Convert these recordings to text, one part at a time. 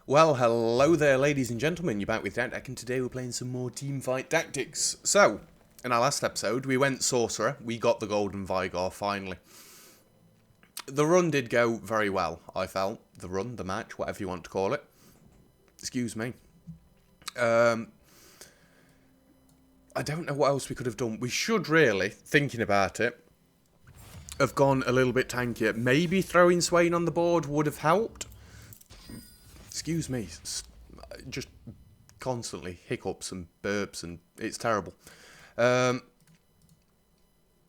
Well, hello there, ladies and gentlemen. You're back with Dak, and today we're playing some more Teamfight Tactics. So, in our last episode, we went Sorcerer. We got the Golden Vigor, finally. The run did go very well, I felt. The run, the match, whatever you want to call it. Excuse me. I don't know what else we could have done. We should really, thinking about it, have gone a little bit tankier. Maybe throwing Swain on the board would have helped. Excuse me, just constantly hiccups and burps, and it's terrible.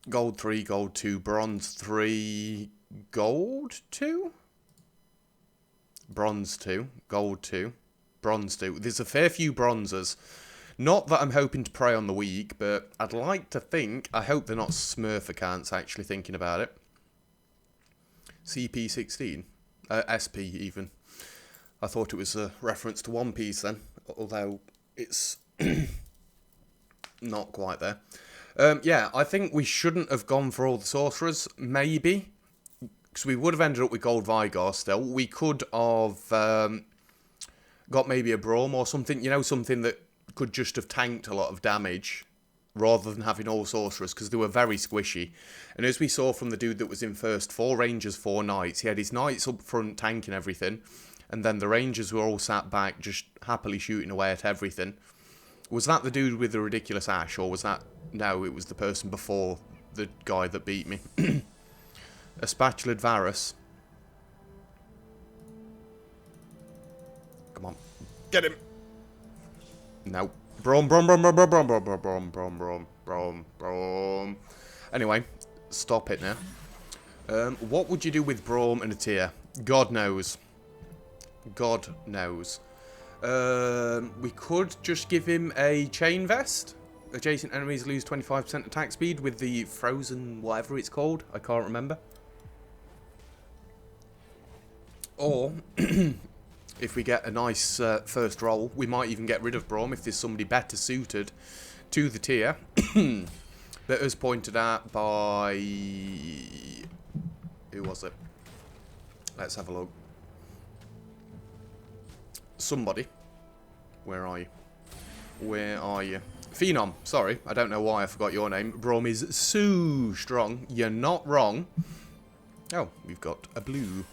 Gold 3, gold 2, bronze 3, gold 2? Bronze 2, gold 2, bronze 2. There's a fair few bronzes. Not that I'm hoping to prey on the weak, but I'd like to think, I hope they're not Smurf accounts, actually thinking about it. CP16, SP even. I thought it was a reference to One Piece then, although it's not quite there. Yeah, I think we shouldn't have gone for all the sorcerers, maybe, because we would have ended up with Gold Vigor still. We could have got maybe a Braum or something, you know, something that could just have tanked a lot of damage, rather than having all sorcerers, because they were very squishy. And as we saw from the dude that was in first, 4 rangers, 4 knights, he had his knights up front tanking everything, and then the rangers were all sat back, just happily shooting away at everything. Was that the dude with the ridiculous ash, or was that... No, it was the person before the guy that beat me. A spatulaed Varus. Come on. Get him! No. Brom. Anyway, stop it now. What would you do with Braum and a tier? God knows. God knows. We could just give him a chain vest. Adjacent enemies lose 25% attack speed with the frozen whatever it's called. I can't remember. Or, if we get a nice first roll, we might even get rid of Braum if there's somebody better suited to the tier. That was pointed out by... Who was it? Let's have a look. Somebody. Where are you? Where are you? Phenom. Sorry, I don't know why I forgot your name. Braum is so strong. You're not wrong. Oh, we've got a blue.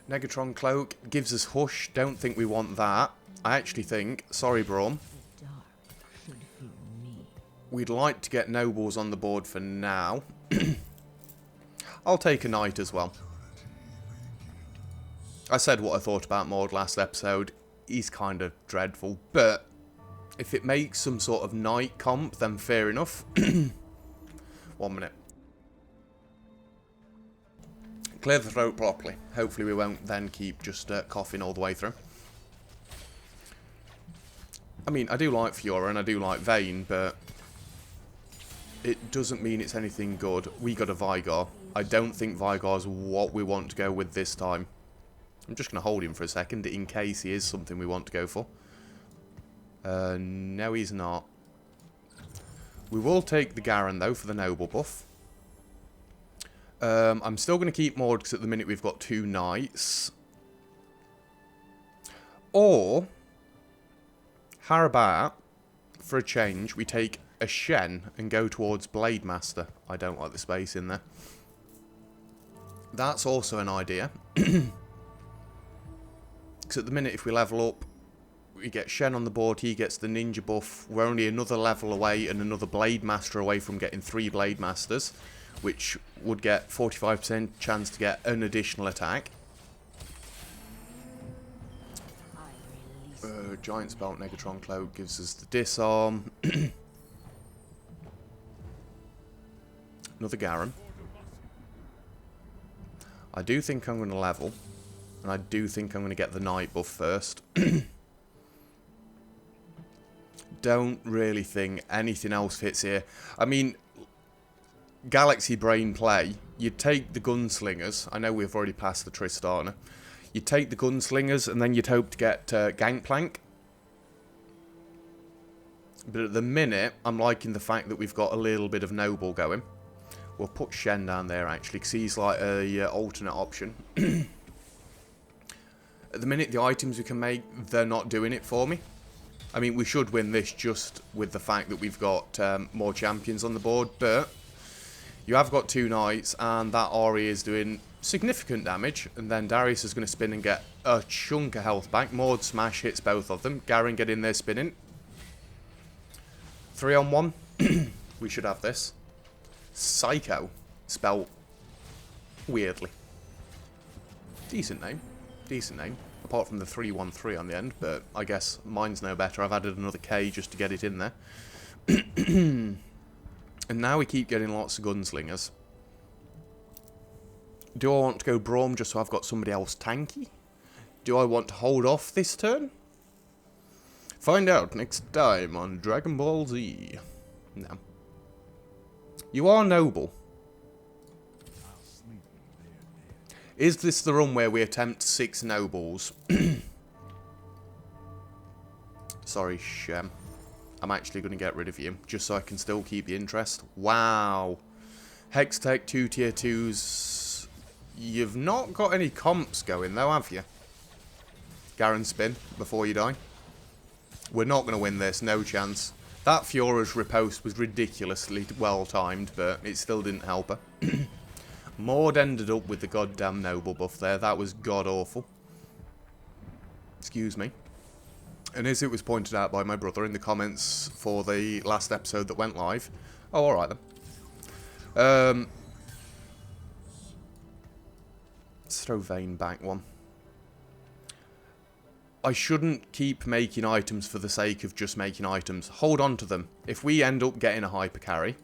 Negatron cloak gives us hush. Don't think we want that. I actually think, sorry Braum, we'd like to get nobles on the board for now. I'll take a knight as well. I said what I thought about Maud last episode. He's kind of dreadful, but if it makes some sort of knight comp, then fair enough. 1 minute. Clear the throat properly. Hopefully we won't then keep just coughing all the way through. I mean, I do like Fiora and I do like Vayne, but it doesn't mean it's anything good. We got a Vigor. I don't think Vigor's what we want to go with this time. I'm just going to hold him for a second in case he is something we want to go for. No, he's not. We will take the Garen, though, for the Noble buff. I'm still going to keep Maud because at the minute we've got 2 knights. Or, how about, for a change, we take a Shen and go towards Blade Master. I don't like the space in there. That's also an idea. Because at the minute, if we level up, we get Shen on the board, he gets the ninja buff. We're only another level away and another Blade Master away from getting 3 Blade Masters, which would get 45% chance to get an additional attack. Giant Spelt Negatron Cloak gives us the disarm. Another Garen. I do think I'm going to level. And I do think I'm going to get the Knight buff first. Don't really think anything else fits here. I mean, Galaxy Brain play, you'd take the Gunslingers. I know we've already passed the Tristana. You'd take the Gunslingers and then you'd hope to get Gangplank. But at the minute, I'm liking the fact that we've got a little bit of Noble going. We'll put Shen down there, actually, because he's like a alternate option. At the minute, the items we can make, they're not doing it for me. I mean, we should win this just with the fact that we've got more champions on the board, but you have got 2 knights, and that Ori is doing significant damage, and then Darius is going to spin and get a chunk of health back. Maud smash hits both of them. Garen get in there spinning. 3 on 1. We should have this. Psycho. Spelled weirdly. Decent name. Decent name. Apart from the 313 on the end, but I guess mine's no better. I've added another K just to get it in there. And now we keep getting lots of gunslingers. Do I want to go Braum just so I've got somebody else tanky? Do I want to hold off this turn? Find out next time on Dragon Ball Z. No. You are noble. Is this the run where we attempt 6 nobles? Sorry, Shem. I'm actually going to get rid of you, just so I can still keep the interest. Wow. Hextech 2 tier 2s. You've not got any comps going though, have you? Garen spin before you die. We're not going to win this, no chance. That Fiora's riposte was ridiculously well timed, but it still didn't help her. Maud ended up with the goddamn noble buff there. That was god-awful. Excuse me. And as it was pointed out by my brother in the comments for the last episode that went live... Oh, alright then. Let's throw Vayne back one. I shouldn't keep making items for the sake of just making items. Hold on to them. If we end up getting a hyper carry...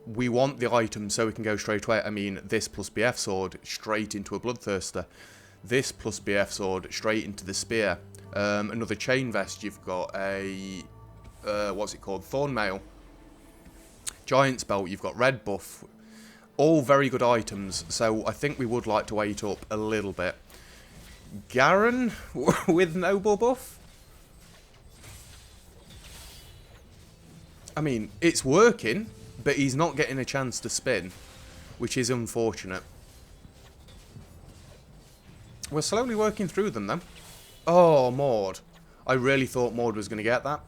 We want the item so we can go straight away. I mean, this plus BF sword straight into a Bloodthirster. This plus BF sword straight into the spear. Another chain vest. You've got a... what's it called? Thornmail. Giant's belt. You've got red buff. All very good items. So I think we would like to wait up a little bit. Garen with noble buff? I mean, it's working. But he's not getting a chance to spin, which is unfortunate. We're slowly working through them, though. Oh, Maud. I really thought Maud was going to get that.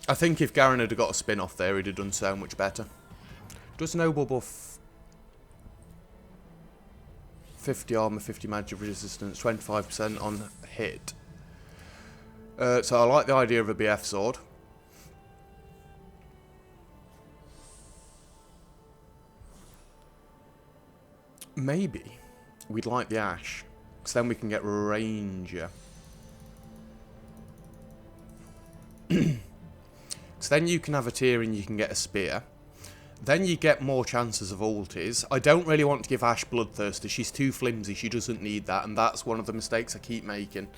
I think if Garen had got a spin off there, he'd have done so much better. Does Noble buff 50 armor, 50 magic resistance, 25% on hit? So I like the idea of a BF sword. Maybe we'd like the Ash, because then we can get Ranger. Because then you can have a tier and you can get a spear. Then you get more chances of ultis. I don't really want to give Ash Bloodthirster. She's too flimsy. She doesn't need that, and that's one of the mistakes I keep making.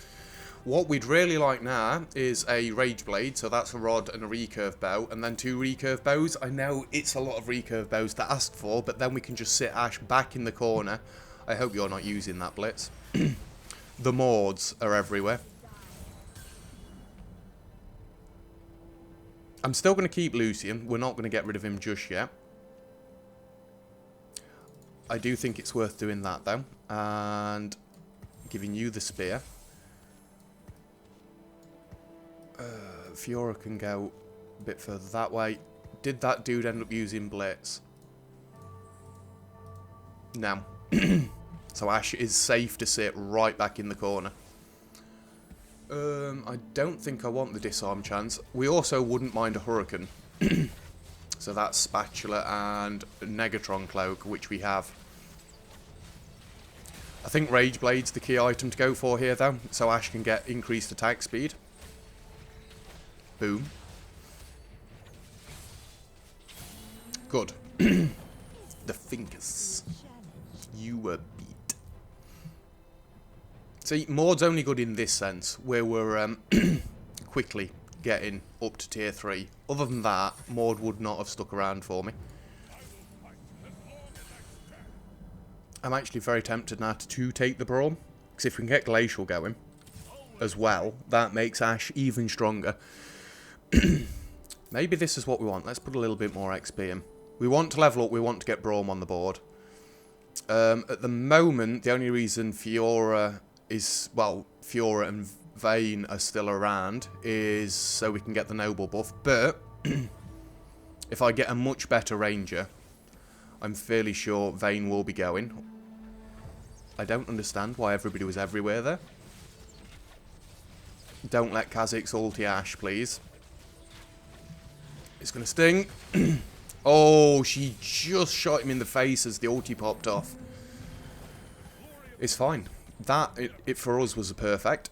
What we'd really like now is a Rage Blade, so that's a rod and a recurve bow, and then 2 recurve bows. I know it's a lot of recurve bows to ask for, but then we can just sit Ash back in the corner. I hope you're not using that, Blitz. The Mords are everywhere. I'm still going to keep Lucian. We're not going to get rid of him just yet. I do think it's worth doing that, though, and giving you the spear. Fiora can go a bit further that way. Did that dude end up using Blitz? No. So Ash is safe to sit right back in the corner. I don't think I want the disarm chance. We also wouldn't mind a Hurricane. So that's Spatula and Negatron Cloak, which we have. I think Rage Blade's the key item to go for here, though, so Ash can get increased attack speed. Boom. Good. The fingers. You were beat. See, Maud's only good in this sense, where we're quickly getting up to tier 3. Other than that, Maud would not have stuck around for me. I'm actually very tempted now to take the Braum, because if we can get Glacial going as well, that makes Ash even stronger. Maybe this is what we want. Let's put a little bit more XP in. We want to level up. We want to get Braum on the board. At the moment, the only reason Fiora is, well, Fiora and Vayne are still around is so we can get the Noble buff. But if I get a much better Ranger, I'm fairly sure Vayne will be going. I don't understand why everybody was everywhere there. Don't let Kha'Zix ulti Ashe, please. It's going to sting. Oh, she just shot him in the face as the ulti popped off. It's fine. That, it for us was a perfect.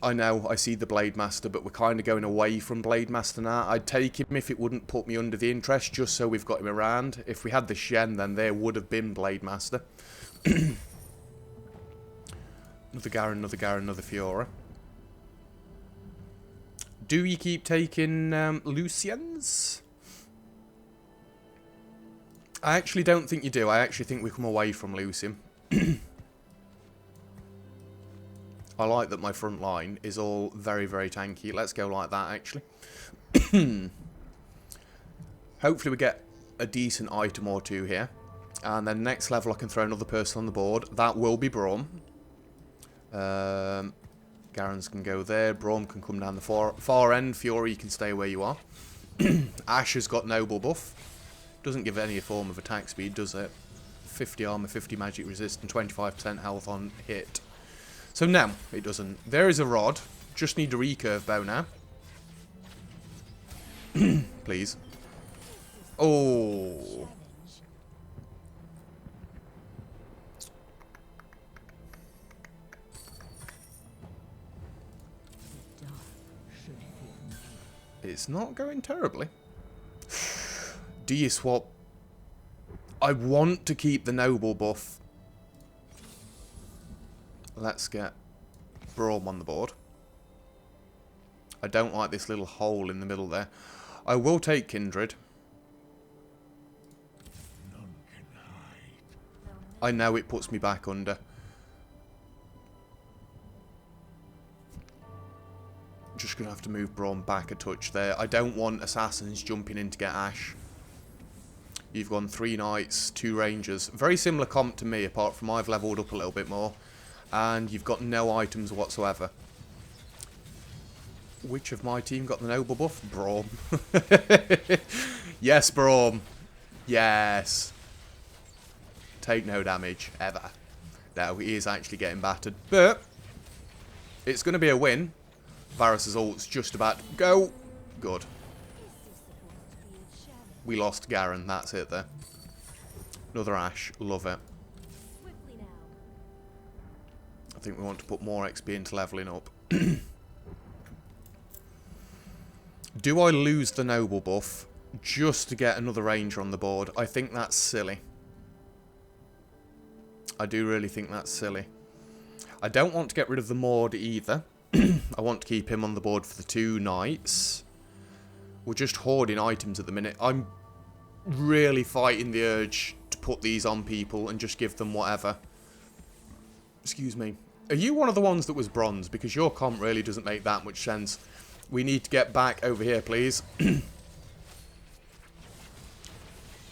I know, I see the Blade Master, but we're kind of going away from Blade Master now. I'd take him if it wouldn't put me under the interest, just so we've got him around. If we had the Shen, then there would have been Blade Master. Another Garen, another Garen, another Fiora. Do you keep taking Lucians? I actually don't think you do. I actually think we come away from Lucian. I like that my front line is all very, very tanky. Let's go like that, actually. Hopefully we get a decent item or two here. And then next level I can throw another person on the board. That will be Braum. Garen's can go there. Braum can come down the far end. Fiora, you can stay where you are. Ashe has got Noble buff. Doesn't give any form of attack speed, does it? 50 armor, 50 magic resist, and 25% health on hit. So no, it doesn't. There is a rod. Just need a recurve bow now. Please. Oh. It's not going terribly. Do you swap? I want to keep the Noble buff. Let's get Braum on the board. I don't like this little hole in the middle there. I will take Kindred. I know it puts me back under. Just going to have to move Braum back a touch there. I don't want assassins jumping in to get Ashe. You've gone 3 knights, 2 rangers. Very similar comp to me, apart from I've leveled up a little bit more. And you've got no items whatsoever. Which of my team got the Noble buff? Braum. Yes, Braum. Yes. Take no damage, ever. No, he is actually getting battered. But it's going to be a win. Varus' ult's just about to go. Good. We lost Garen, that's it there. Another Ashe, love it. I think we want to put more XP into leveling up. Do I lose the Noble buff just to get another Ranger on the board? I think that's silly. I do really think that's silly. I don't want to get rid of the Maud either. I want to keep him on the board for the 2 knights. We're just hoarding items at the minute. I'm really fighting the urge to put these on people and just give them whatever. Excuse me. Are you one of the ones that was bronze? Because your comp really doesn't make that much sense. We need to get back over here, please.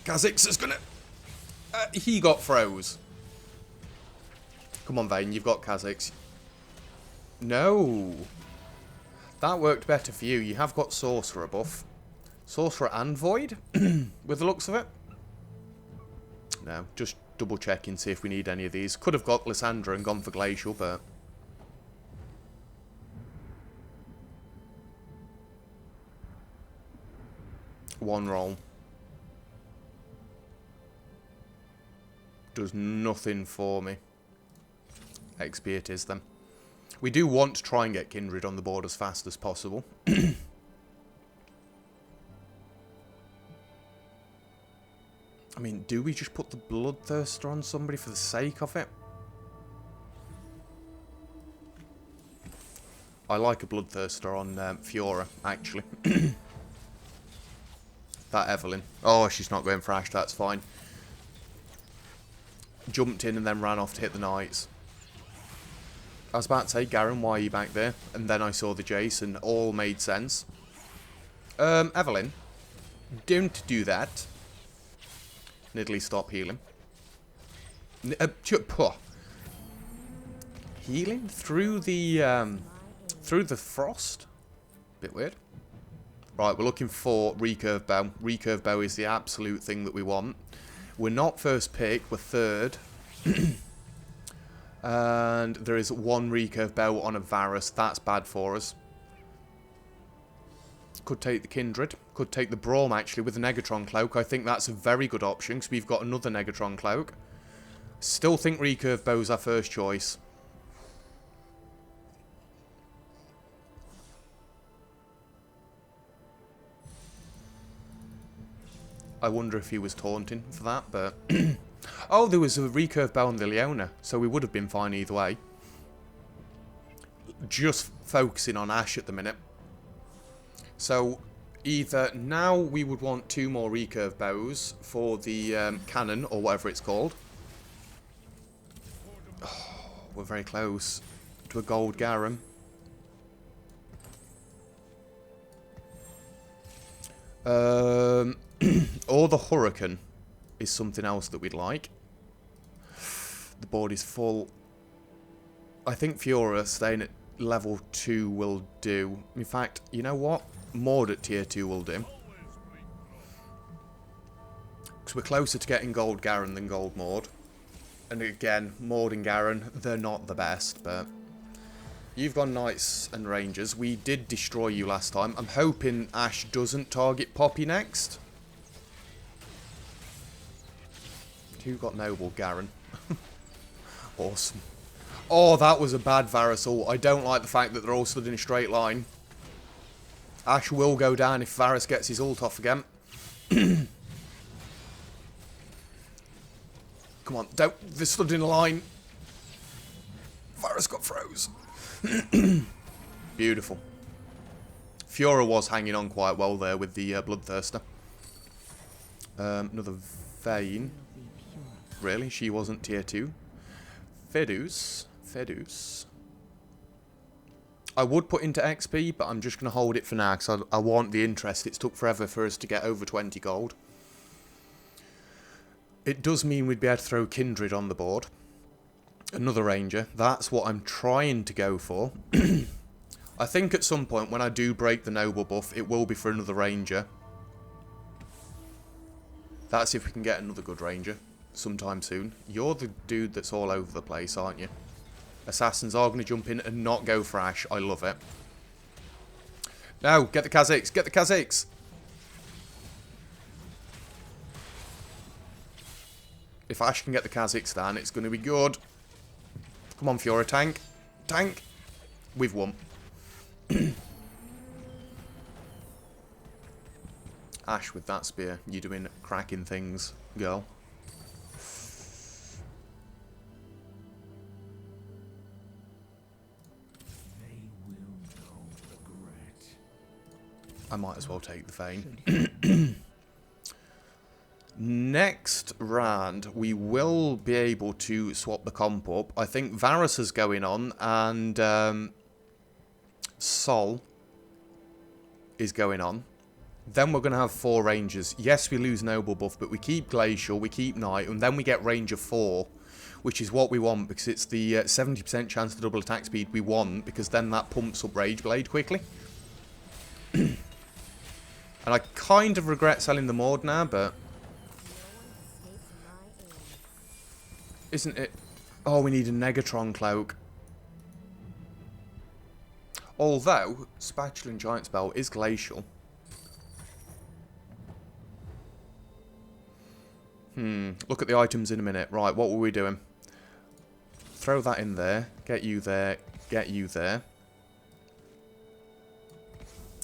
Kha'Zix is gonna... he got froze. Come on, Vayne, you've got Kha'Zix. No. That worked better for you. You have got Sorcerer buff. Sorcerer and Void, with the looks of it. No, just double checking, see if we need any of these. Could have got Lysandra and gone for Glacial, but... one roll. Does nothing for me. XP it is then. We do want to try and get Kindred on the board as fast as possible. I mean, do we just put the Bloodthirster on somebody for the sake of it? I like a Bloodthirster on Fiora, actually. That Evelyn. Oh, she's not going for Ashe, that's fine. Jumped in and then ran off to hit the knights. I was about to say, Garen, why are you back there? And then I saw the Jace and all made sense. Evelyn, don't do that. Nidalee, stop healing. Healing through the frost. Bit weird. Right, we're looking for recurve bow. Recurve bow is the absolute thing that we want. We're not first pick, we're third. And there is one recurve bow on a Varus. That's bad for us. Could take the Kindred. Could take the Braum, actually, with the Negatron Cloak. I think that's a very good option, because we've got another Negatron Cloak. Still think recurve bow's our first choice. I wonder if he was taunting for that, but... Oh, there was a recurve bow on the Leona, so we would have been fine either way. Just focusing on Ash at the minute. So, either now we would want 2 more recurve bows for the cannon, or whatever it's called. Oh, we're very close to a gold Garum. Or the Hurricane is something else that we'd like. The board is full. I think Fiora staying at level 2 will do. In fact, you know what? Maud at tier 2 will do. Because we're closer to getting gold Garen than gold Maud. And again, Maud and Garen, they're not the best, but... You've gone Knights and Rangers. We did destroy you last time. I'm hoping Ash doesn't target Poppy next. Who got Noble? Garen. Awesome. Oh, that was a bad Varus ult. I don't like the fact that they're all stood in a straight line. Ash will go down if Varus gets his ult off again. Come on, don't. They're stood in a line. Varus got froze. Beautiful. Fiora was hanging on quite well there with the Bloodthirster. Another Vayne. Really? She wasn't tier 2. Fedus. I would put into XP, but I'm just going to hold it for now because I want the interest. It's took forever for us to get over 20 gold. It does mean we'd be able to throw Kindred on the board. Another Ranger. That's what I'm trying to go for. I think at some point when I do break the Noble buff, it will be for another Ranger. That's if we can get another good Ranger sometime soon. You're the dude that's all over the place, aren't you? Assassins are going to jump in and not go for Ash. I love it. No, get the Kha'Zix. Get the Kha'Zix. If Ash can get the Kha'Zix down, it's going to be good. Come on, Fiora. Tank. Tank. We've won. Ash with that spear. You're doing cracking things, girl. I might as well take the Vayne. Next round, we will be able to swap the comp up. I think Varus is going on, and Sol is going on. Then we're going to have 4 Rangers. Yes, we lose Noble buff, but we keep Glacial, we keep Knight, and then we get Ranger 4, which is what we want, because it's the 70% chance to double attack speed we want, because then that pumps up Rage Blade quickly. And I kind of regret selling the Maud now, but... Isn't it... Oh, we need a Negatron Cloak. Although, Spatula and Giant Spell is Glacial. Look at the items in a minute. Right, what were we doing? Throw that in there. Get you there. Get you there.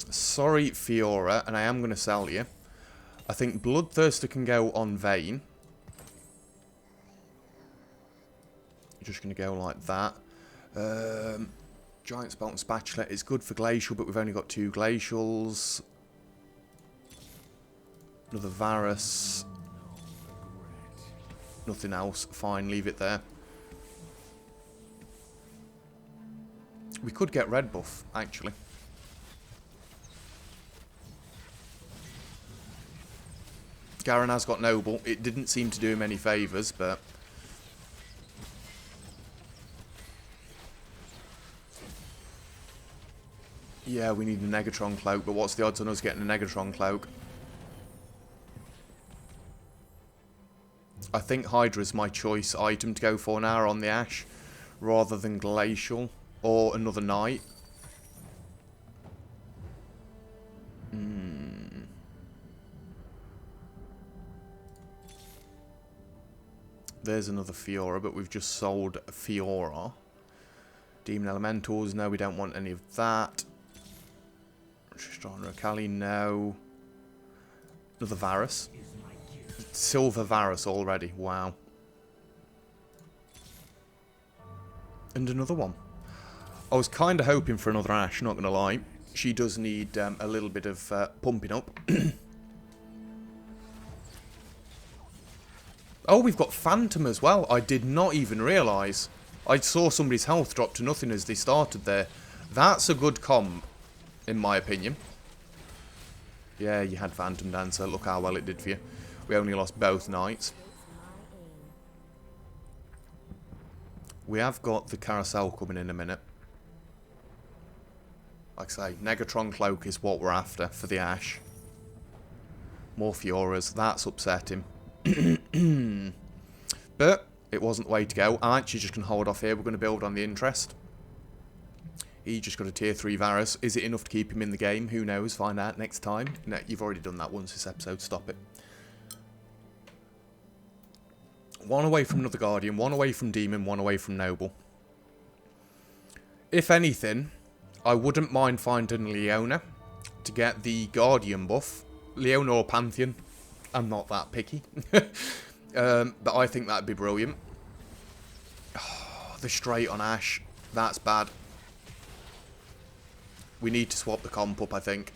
Sorry, Fiora, and I am going to sell you. I think Bloodthirster can go on Vayne. Just going to go like that. Giant Spell and Spatula is good for Glacial, but we've only got 2 Glacials. Another Varus. Nothing else. Fine, leave it there. We could get red buff, actually. Garen has got Noble. It didn't seem to do him any favours, but Yeah, we need a Negatron Cloak, but what's the odds on us getting a Negatron Cloak? I think Hydra's my choice item to go for now on the Ash, rather than Glacial or another Knight. There's another Fiora, but we've just sold a Fiora. Demon Elementals, no, we don't want any of that. Tristana Akali, no. Another Varus. Silver Varus already, wow. And another one. I was kind of hoping for another Ash, not going to lie. She does need a little bit of pumping up. Oh, we've got Phantom as well. I did not even realise. I saw somebody's health drop to nothing as they started there. That's a good comp, in my opinion. Yeah, you had Phantom Dancer. Look how well it did for you. We only lost both Knights. We have got the Carousel coming in a minute. Like I say, Negatron Cloak is what we're after for the Ash. More Fioras. That's upsetting. But it wasn't the way to go. I'm actually just going to hold off here. We're going to build on the interest. He just got a tier 3 Varus. Is it enough to keep him in the game? Who knows? Find out next time. No, you've already done that once this episode. Stop it. One away from another Guardian. One away from Demon. One away from Noble. If anything, I wouldn't mind finding Leona to get the Guardian buff. Leona or Pantheon. I'm not that picky. But I think that'd be brilliant. Oh, the straight on Ash. That's bad. We need to swap the comp up, I think.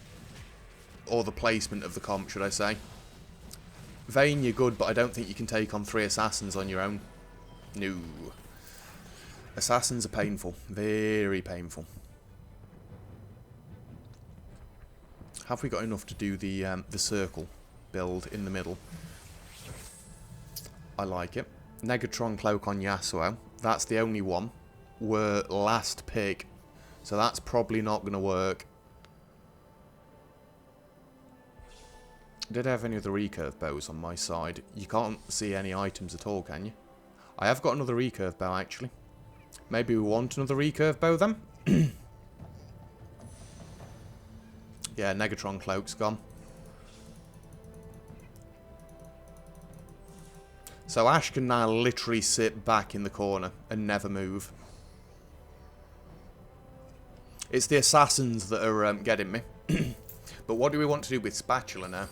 Or the placement of the comp, should I say. Vayne, you're good, but I don't think you can take on 3 Assassins on your own. No. Assassins are painful. Very painful. Have we got enough to do the circle build in the middle? I like it. Negatron Cloak on Yasuo. That's the only one. We're last pick. So that's probably not going to work. Did I have any other recurve bows on my side? You can't see any items at all, can you? I have got another recurve bow, actually. Maybe we want another recurve bow, then? Yeah, Negatron Cloak's gone. So Ash can now literally sit back in the corner and never move. It's the Assassins that are getting me. But what do we want to do with Spatula now?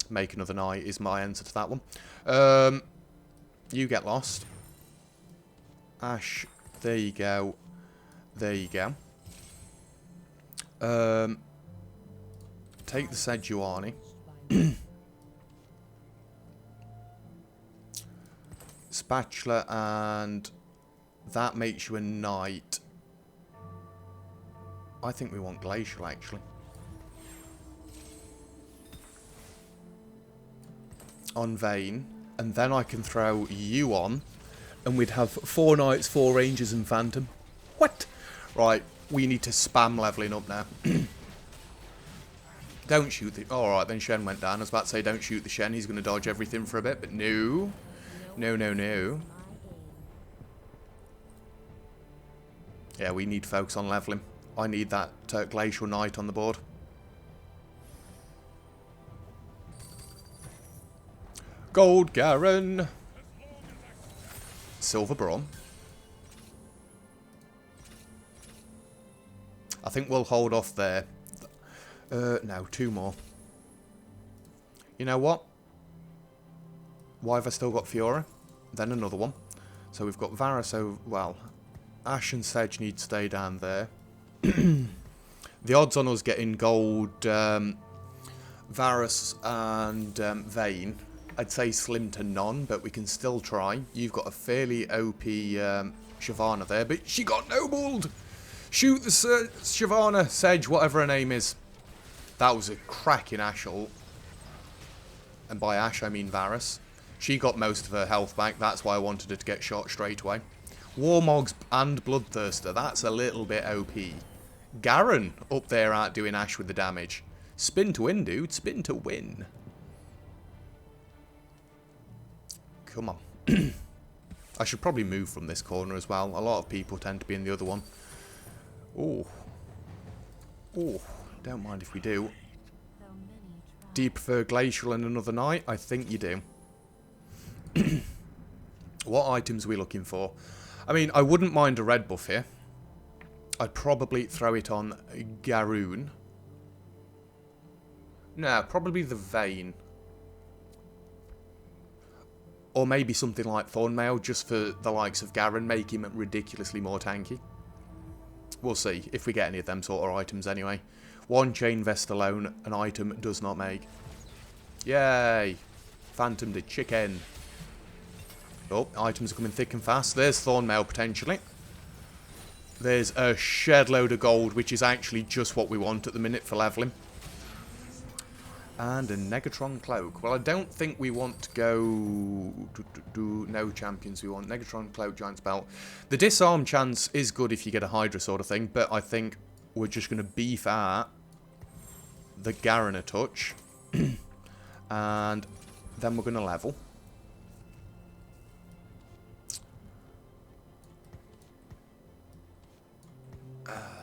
Make another Knight is my answer to that one. You get lost. Ash, there you go. There you go. Take the Sejuani. Spatula, and that makes you a Knight. I think we want Glacial, actually. On Vayne. And then I can throw you on. And we'd have 4 Knights, 4 Rangers, and Phantom. What? Right, we need to spam leveling up now. Don't shoot the... Oh, alright, then Shen went down. I was about to say, don't shoot the Shen. He's going to dodge everything for a bit, but no. No, no, no. Yeah, we need to focus on leveling. I need that Glacial Knight on the board. Gold Garen. Silver Brawn. I think we'll hold off there. No, 2 more. You know what? Why have I still got Fiora? Then another one. So we've got Varus, so, well, Ash and Sedge need to stay down there. The odds on us getting gold Varus and Vayne, I'd say slim to none, but we can still try. You've got a fairly OP Shyvana there, but she got nobled! Shoot the Shyvana, Sedge, whatever her name is. That was a cracking Ash ult. And by Ash, I mean Varus. She got most of her health back. That's why I wanted her to get shot straight away. Warmogs and Bloodthirster. That's a little bit OP. Garen up there outdoing Ash with the damage. Spin to win, dude. Spin to win. Come on. I should probably move from this corner as well. A lot of people tend to be in the other one. Oh. Oh. Don't mind if we do. Do you prefer Glacial and another night? I think you do. What items are we looking for? I mean, I wouldn't mind a red buff here. I'd probably throw it on Garoon. No, probably the Vayne. Or maybe something like Thornmail, just for the likes of Garen, make him ridiculously more tanky. We'll see, if we get any of them sort of items anyway. One chain vest alone, an item does not make. Yay! Phantom the chicken. Oh, items are coming thick and fast. There's Thornmail potentially. There's a shed load of gold, which is actually just what we want at the minute for leveling. And a Negatron Cloak. Well, I don't think we want to go... No champions we want. Negatron Cloak, Giant's Belt. The disarm chance is good if you get a Hydra sort of thing, but I think we're just going to beef out the Garen a touch. And then we're going to level.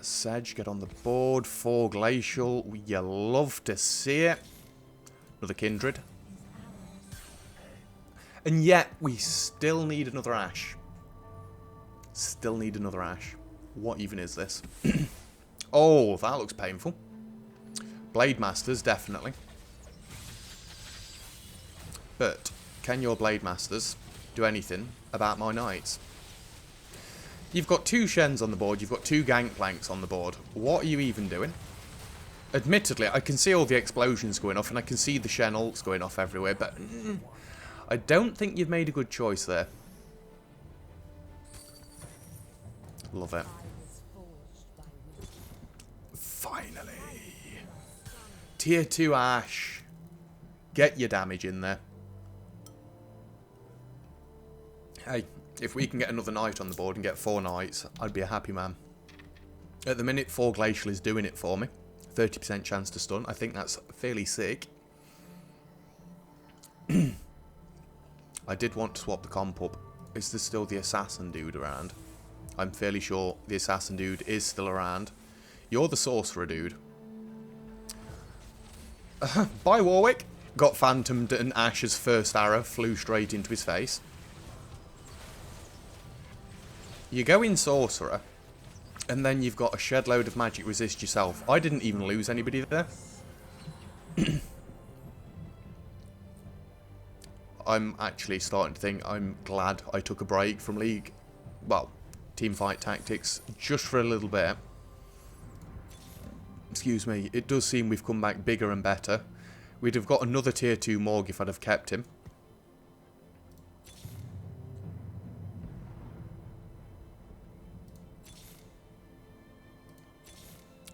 Sedge, get on the board. 4 Glacial. You love to see it. Another Kindred. And yet, we still need another Ash. Still need another Ash. What even is this? Oh, that looks painful. Blade Masters, definitely. But, can your Blade Masters do anything about my Knights? You've got 2 Shens on the board, you've got 2 Gangplanks on the board. What are you even doing? Admittedly, I can see all the explosions going off, and I can see the Shen ults going off everywhere, but I don't think you've made a good choice there. Love it. Finally. Tier 2 Ash. Get your damage in there. Hey, if we can get another Knight on the board and get 4 Knights, I'd be a happy man. At the minute, 4 Glacial is doing it for me. 30% chance to stun. I think that's fairly sick. I did want to swap the comp up. Is there still the Assassin dude around? I'm fairly sure the Assassin dude is still around. You're the Sorcerer dude. Bye, Warwick. Got phantomed and Ash's first arrow flew straight into his face. You go in Sorcerer, and then you've got a shed load of magic resist yourself. I didn't even lose anybody there. I'm actually starting to think I'm glad I took a break from League. Well, Teamfight Tactics, just for a little bit. Excuse me, it does seem we've come back bigger and better. We'd have got another tier 2 Morg if I'd have kept him.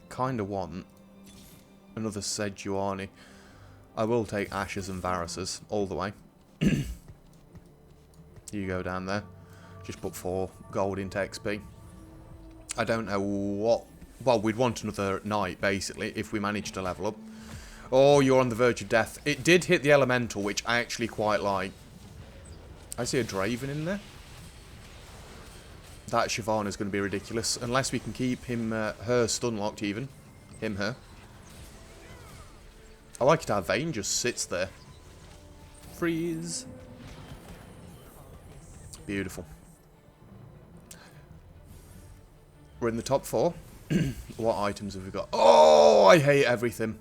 Kind of want another Sejuani. I will take Ashes and Varus's all the way. You go down there. Just put 4 gold into XP. I don't know what... Well, we'd want another Knight, basically, if we manage to level up. Oh, you're on the verge of death. It did hit the Elemental, which I actually quite like. I see a Draven in there. That Shyvana's going to be ridiculous. Unless we can keep him, her stun locked even. Him, her. I like it how Vayne just sits there. Freeze. Beautiful. We're in the top 4. What items have we got? Oh, I hate everything.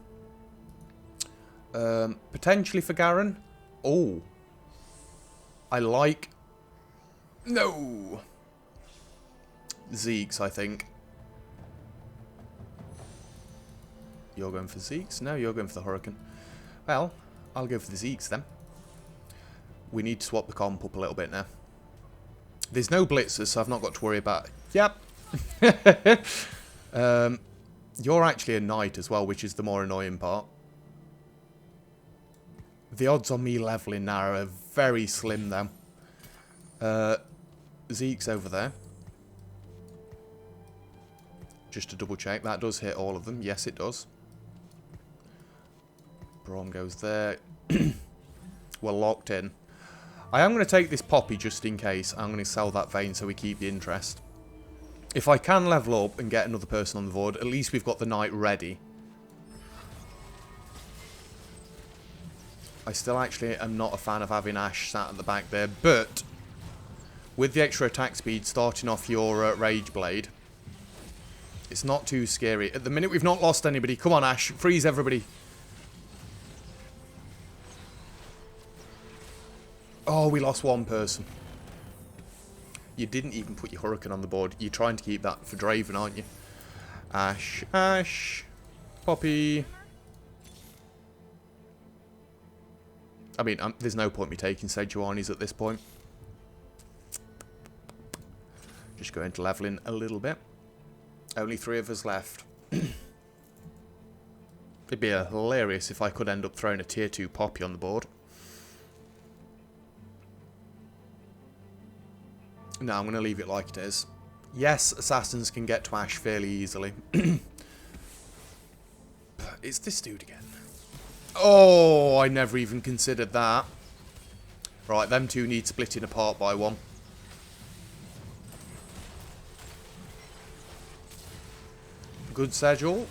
Potentially for Garen. Oh. I like... No. Zeke's, I think. You're going for Zeke's? No, you're going for the Hurricane. Well, I'll go for the Zeke's then. We need to swap the comp up a little bit now. There's no blitzers, so I've not got to worry about... Yep. You're actually a Knight as well, which is the more annoying part. The odds on me leveling now are very slim though. Zeke's over there. just to double check. That does hit all of them. Yes, it does. Braum goes there. We're locked in. I am going to take this Poppy just in case. I'm going to sell that Vane so we keep the interest. If I can level up and get another person on the board, at least we've got the Knight ready. I still actually am not a fan of having Ashe sat at the back there, but with the extra attack speed starting off your Rage Blade, it's not too scary. At the minute, we've not lost anybody. Come on, Ashe. Freeze everybody. Oh, we lost one person. You didn't even put your Hurricane on the board. You're trying to keep that for Draven, aren't you? Ashe, Ashe, Poppy. I mean, there's no point me taking Sejuani's at this point. Just going to leveling a little bit. Only 3 of us left. It'd be hilarious if I could end up throwing a tier 2 Poppy on the board. No, I'm going to leave it like it is. Yes, assassins can get to Ashe fairly easily. It's this dude again. Oh, I never even considered that. Right, them two need splitting apart by 1. Good schedule.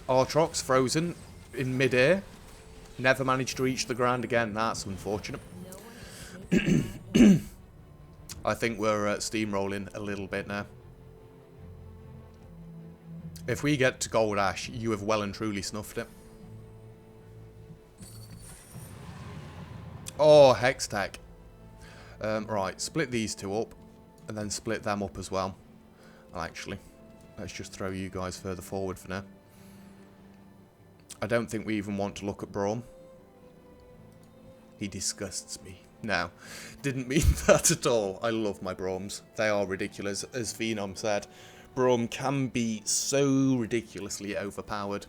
Aatrox frozen in mid-air. Never managed to reach the ground again. That's unfortunate. I think we're steamrolling a little bit now. If we get to Gold Ashe, you have well and truly snuffed it. Oh, Hextech. Right, split these two up, and then split them up as well. Actually, let's just throw you guys further forward for now. I don't think we even want to look at Braum. He disgusts me. No, didn't mean that at all. I love my Braums. They are ridiculous. As Phenom said, Braum can be so ridiculously overpowered.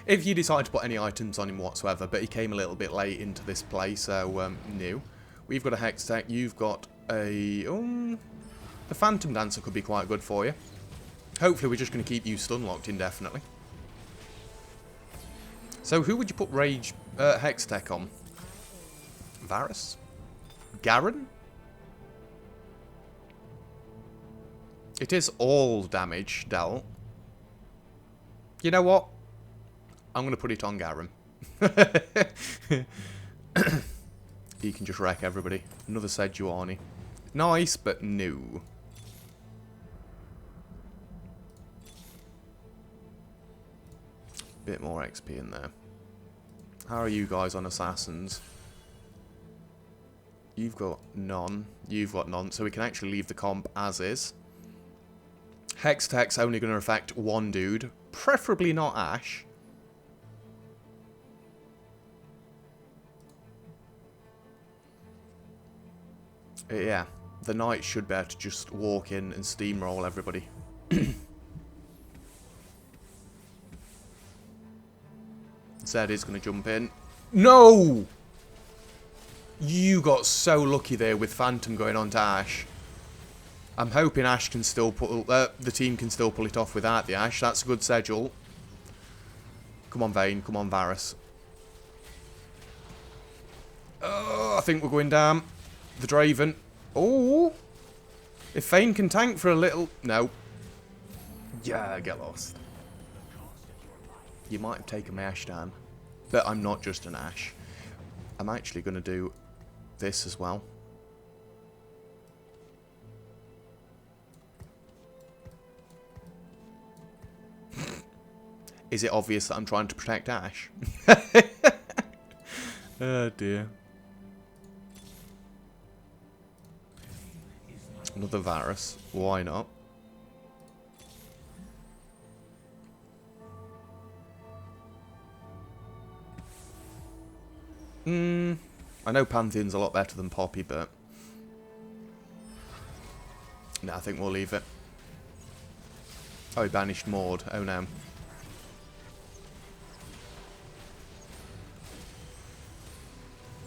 If you decide to put any items on him whatsoever, but he came a little bit late into this play, so new. We've got a Hextech. You've got a... the Phantom Dancer could be quite good for you. Hopefully we're just going to keep you stun-locked indefinitely. So who would you put Rage Hextech on? Varus? Garen? It is all damage dealt. You know what? I'm going to put it on Garen. He can just wreck everybody. Another Sejuani. Nice, but new. Bit more XP in there. How are you guys on Assassins? You've got none. You've got none. So we can actually leave the comp as is. Hextech's only going to affect one dude. Preferably not Ashe. Yeah. The Knight should be able to just walk in and steamroll everybody. Zed is going to jump in. No! You got so lucky there with Phantom going on to Ashe. I'm hoping Ashe can still pull... the team can still pull it off without the Ashe. That's a good schedule. Come on, Vane. Come on, Varus. Oh, I think we're going down. The Draven. Oh! If Vane can tank for a little... No. Yeah, get lost. You might have taken my Ashe down. But I'm not just an Ashe. I'm actually going to do this as well. Is it obvious that I'm trying to protect Ashe? Oh dear. Another Varus. Why not? I know Pantheon's a lot better than Poppy, but... No, I think we'll leave it. Oh, he banished Maud. Oh no.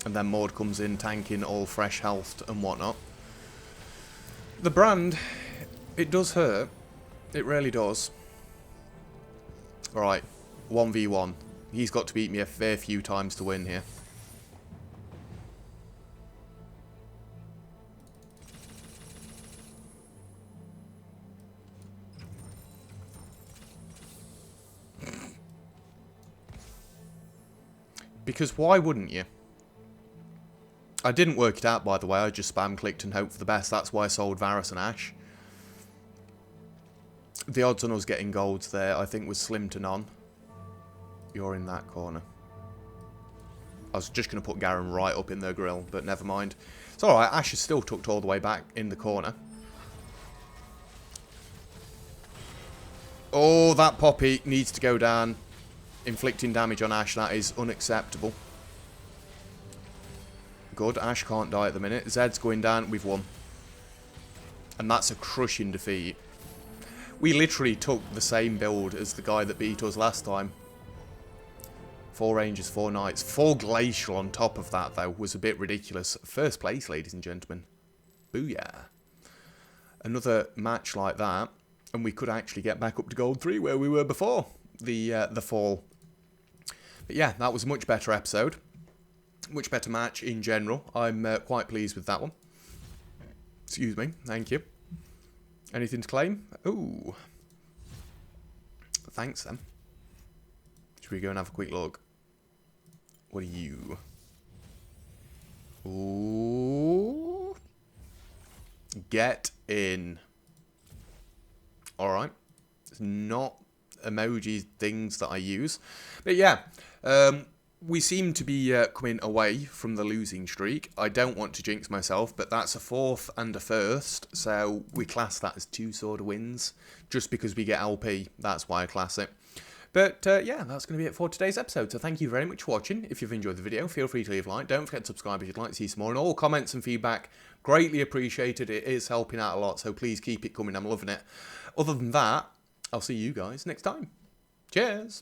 And then Maud comes in tanking all fresh health and whatnot. The brand, it does hurt. It really does. Right, 1v1. He's got to beat me a fair few times to win here. Because why wouldn't you? I didn't work it out, by the way. I just spam clicked and hoped for the best. That's why I sold Varus and Ash. The odds on us getting golds there, I think, was slim to none. You're in that corner. I was just going to put Garen right up in their grill, but never mind. It's alright. Ash is still tucked all the way back in the corner. Oh, that Poppy needs to go down. Inflicting damage on Ash, that is unacceptable. Good, Ash can't die at the minute. Zed's going down, we've won. And that's a crushing defeat. We literally took the same build as the guy that beat us last time. 4 Rangers, 4 Knights. 4 Glacial on top of that, though, was a bit ridiculous. First place, ladies and gentlemen. Booyah. Another match like that, and we could actually get back up to Gold 3 where we were before the fall. But yeah, that was a much better episode. Much better match in general. I'm quite pleased with that one. Excuse me. Thank you. Anything to claim? Ooh. Thanks, then. Should we go and have a quick look? What are you? Ooh. Get in. Alright. It's not emoji things that I use. But yeah. We seem to be coming away from the losing streak. I don't want to jinx myself, but that's a 4th and a 1st, so we class that as 2 sort of wins. Just because we get LP, that's why I class it. But yeah, that's going to be it for today's episode. So thank you very much for watching. If you've enjoyed the video, feel free to leave a like. Don't forget to subscribe if you'd like to see some more. And all comments and feedback, greatly appreciated. It is helping out a lot, so please keep it coming. I'm loving it. Other than that, I'll see you guys next time. Cheers!